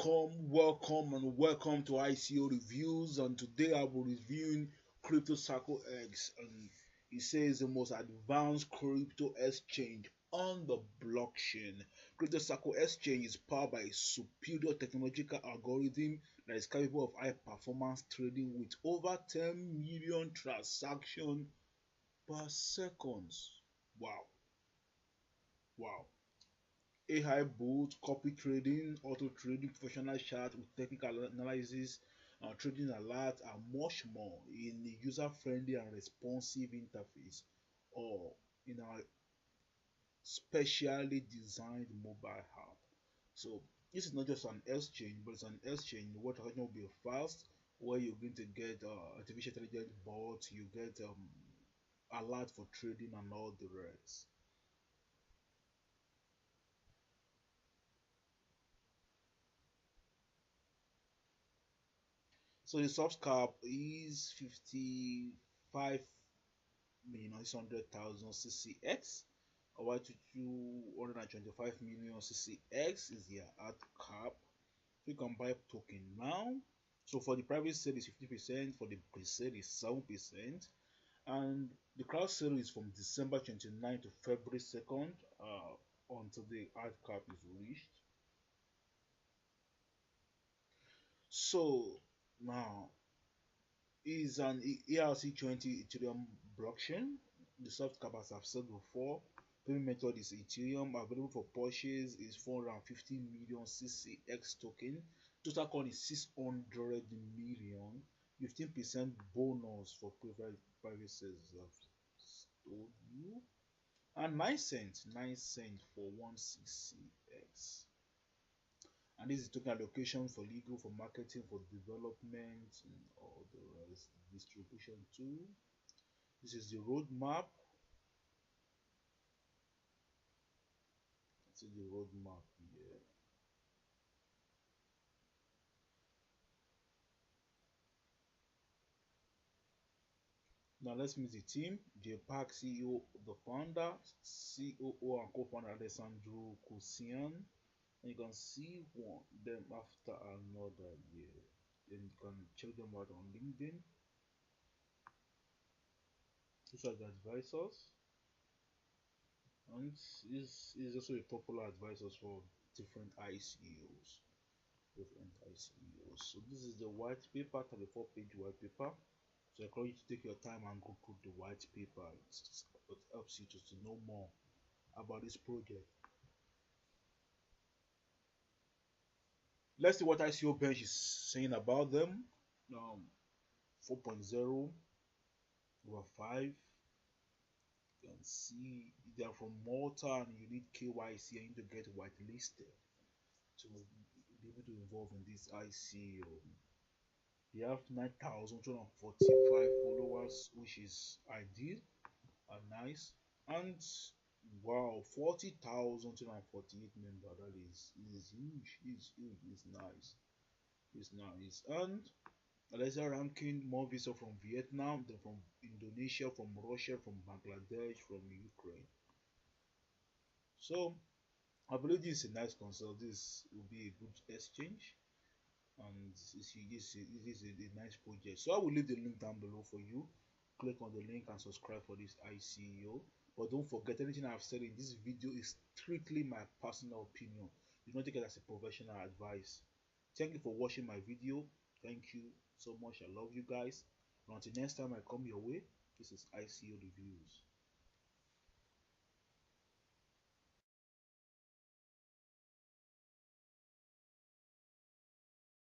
And welcome to ICO reviews. And today I will be reviewing Cryptocirclex, and it says the most advanced crypto exchange on the blockchain. Cryptocircle exchange is powered by a superior technological algorithm that is capable of high performance trading with over 10 million transactions per second. Wow, wow. AI boot, copy trading, auto trading, professional chart with technical analysis, trading alert, and much more in a user-friendly and responsive interface, or in our specially designed mobile app. So this is not just an exchange, but it's an exchange what will be fast, where you're going to get artificial intelligence bots, you get alert for trading and all the rest. So the subs cap is 55 million 600,000 CCX, while to 225 million CCX is the hard cap. So you can buy token now. So for the private sale is 50%, for the pre-sale is 7%, and the crowd sale is from December 29 to February 2nd until the hard cap is reached. So now is an ERC20 Ethereum blockchain. The soft cap, as I've said before, payment method is Ethereum. Available for purchase is 450 million CCX token. Total coin is 600 million. 15% bonus for private sales, I've told you. And 9 cents for 1 CCX. And this is token allocation for legal, for marketing, for development, and all the rest. Distribution too. This is the roadmap. This is the roadmap here. Now let's meet the team. J Park, CEO, the founder, COO and co-founder Alessandro Cusian. And you can see one them after another here. Then you can check them out on LinkedIn. These are the advisors. And is also a popular advisor for different ICOs. So this is the white paper, 34-page white paper. So I encourage you to take your time and go through the white paper. It helps you to know more about this project. Let's see what ICO Bench is saying about them. 4.0 over 5. You can see they are from Malta and you need KYC and you need to get whitelisted to be able to involve in this ICO. They have 9,245 followers, which is ideal and nice. And wow, 40,248 members. That is huge. It's huge. It's nice. It's nice. And Alexa ranking more visa from Vietnam than from Indonesia, from Russia, from Bangladesh, from Ukraine. So I believe this is a nice consult. This will be a good exchange, and this is a nice project. So I will leave the link down below for you. Click on the link and subscribe for this ICO. But don't forget, anything I've said in this video is strictly my personal opinion. Do not take it as a professional advice. Thank you for watching my video. Thank you so much. I love you guys. And until next time I come your way, this is ICO Reviews.